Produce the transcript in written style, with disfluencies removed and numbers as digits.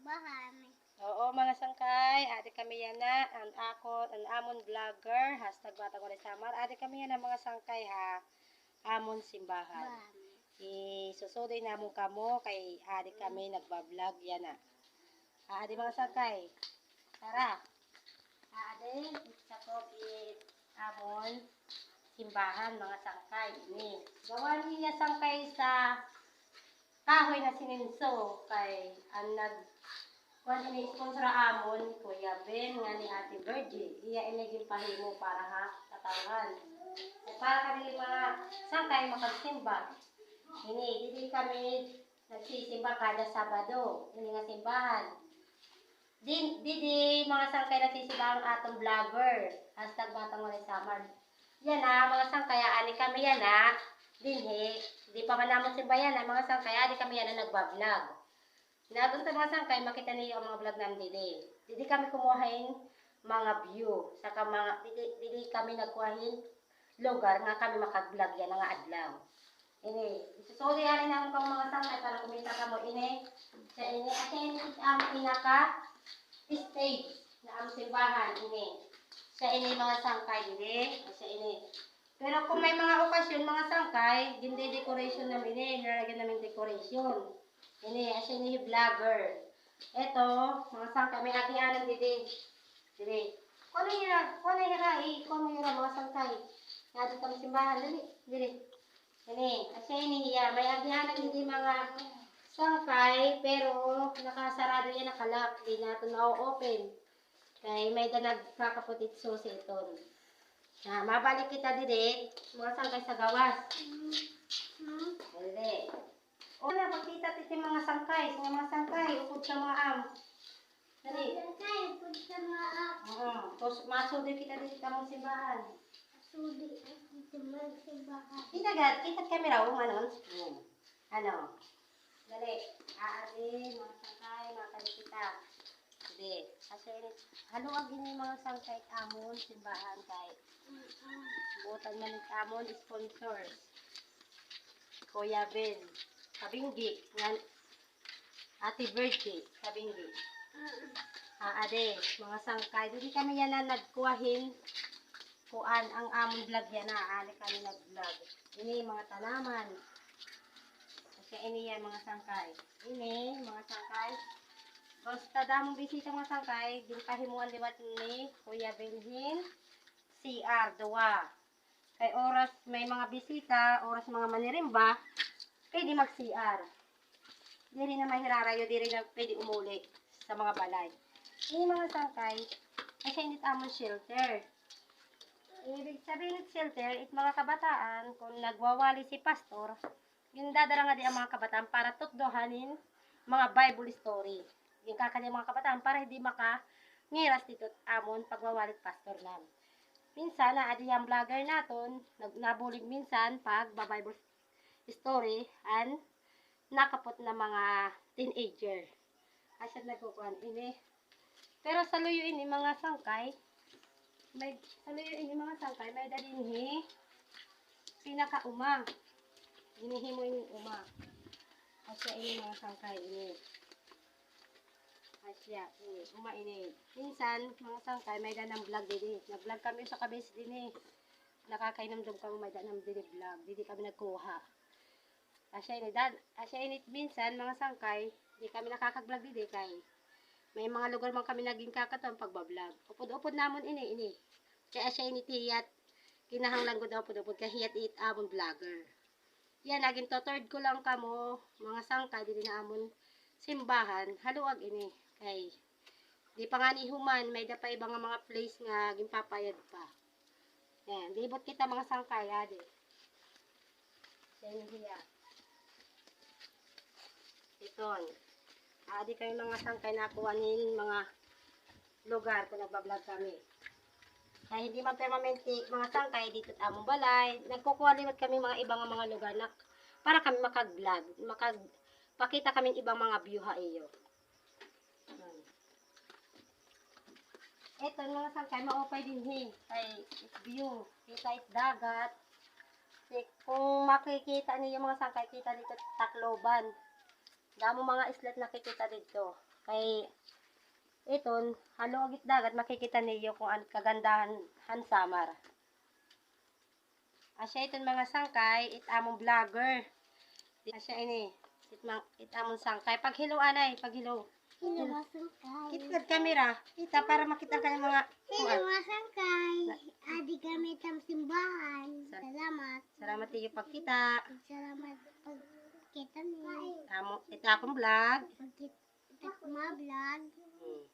Bahan. Oo, mga sangkay, adi kami yan na, ang akon, ang amon vlogger, hashtag Batang Walay Samar, adi kami yan na mga sangkay ha, amon simbahan. Bahan. Isusudoy na mo kamo, kay adi kami nagbablog yan na. Adi mga sangkay, tara. Adi, sa COVID, amon simbahan, mga sangkay. Ini, gawan niya sangkay sa kahoy na sininso, kay ang kung ini-sponsor amon, Kuya Ben, nga ni Ate Virgie, iya iniging pahimo para ha, katawan. Para kami mga sangkay makagsimba. Hindi kami nagsisimba kada Sabado. Hindi nga simbahan. Di mga sangkay nagsisimba ang atong vlogger. Hashtag Batang Walay Samar. Yan na, mga sangkay, ani kami yan na. Di pa man naman simba yan na, mga sangkay, ani kami yan na nagbablog. Nagunta mga sangkay, makita niyo ang mga vlog namin didi. Didi kami kumuhain mga view. Saka didi kami nagkuhain lugar nga kami makag-vlog yan nga adlaw. Ini, isusuli yan namin kang mga sangkay para kumita ka mo ini. Sa ini, at ini ang pinaka-stage na ang simbahan. Ini. Sa ini mga sangkay didi. Sa ini. Pero kung may mga okasyon, mga sangkay, hindi decoration namin ini. Nilagyan namin decoration. Ini, asya ni vlogger. Ito, mga sangkay, may agianan didi. Didi. Kono hira, mga sangkay. Nandito kami simbahan, didi. Ini, asya ini hiya, may agianan didi mga sangkay, pero nakasarado yan, nakalak. Di nato na-open. Kaya may nagkakaputit susi ito. Mabalik kita didi, mga sangkay sa gawas. Didi. O na, pagkita titi mga sangkay. Sa mga sangkay, upod sa mga am. Dali. Sangkay, upod sa mga am. Oo. Tapos masudi kita dito sa mga simbahan. Masudi sa mga simbahan. Kita kamera, ano? Ano? Dali. Aari, mga sangkay, makali kita. Dali. Kasi haluag yun yung mga sangkay amon, simbahan kay. Butan man yung amon, sponsors. Kuya Ben. Kabinggi, Ate Virgie, kabinggi. Ade, mga sangkay. Dili kami yan na nagkuhahin kuan ang among vlog yan na. Ali kami nag-vlog. Ini mga tanaman. Kasi ini yan mga sangkay. Ini mga sangkay. Basta damong bisita mga sangkay, din pahimuan liwat ni Kuya Benhin, CR, duwa. Kay oras may mga bisita, oras mga manirimba, pwede mag-CR. Di rin na mahirarayo, di rin na pwede umuli sa mga balay. Ini mga sangkay, kasi hindi tamang shelter. Ibig sabihin ng shelter, mga kabataan, kung nagwawali si pastor, yung dadara nga di ang mga kabataan para tutdohanin mga Bible story. Yung kakanya mga kabataan para hindi makangiras dito amon pagwawalit pastor nam. Minsan, adi ang vlogger naton, nabulig minsan pag Bible story and nakapot na mga teenager. Asya nagkukuhan ini. Pero sa luyo ini mga sangkay, may dadinhi pinakauma. Ginihimo ini uma. Asya ini mga sangkay ini. Asya ini uma ini. Minsan mga sangkay may danang vlog didi. Nag-vlog kami sa kabis dinhi. Nakakainom dum kami may danang didi vlog. Didi kami nagkuha. Asya ini minsan mga sangkay, di kami nakakag-vlog didi kay may mga lugar man kami naging kakaton pagbablog. Upod-upod namon ini. Kaya asya ini tiyat kinahanglan ko daw upod-upod kahiyat it amon vlogger. Yan naging to-third ko lang kamo mga sangkay didi na amon simbahan haluag ini kay di pa nga ni human may da pa ibang mga place nga gimpapayad pa. Yan, libot kita mga sangkay adi. Yan hiya. Iton. Adi kayo mga sangkay nakuhanin mga lugar kung nagbablog kami. Kaya hindi man permanente mga sangkay dito at among balay. Nagkukuha liwat kami mga ibang mga lugar na para kami makag-vlog. Pakita kami ibang mga view ha iyo. Ito mga sangkay maupay din kay view. Kita it dagat. Kung makikita niyo mga sangkay, kita dito Tacloban. Damo mga islet nakikita dito. Kay iton, halo agit dagat makikita niyo kung ang kagandahan han samar. Asya iton mga sangkay, itamong vlogger. Asya ini, itamong sangkay. Paghilo anay, paghilo. Masangkay. Kitad kamera, kita para makita ka ng mga Masangkay. Adi kami tam simbahan. Salamat. Salamat iyo pagkita. Salamat pagkita niyo. Ito akong vlog. Pagkita ko ma-vlog. Hmm.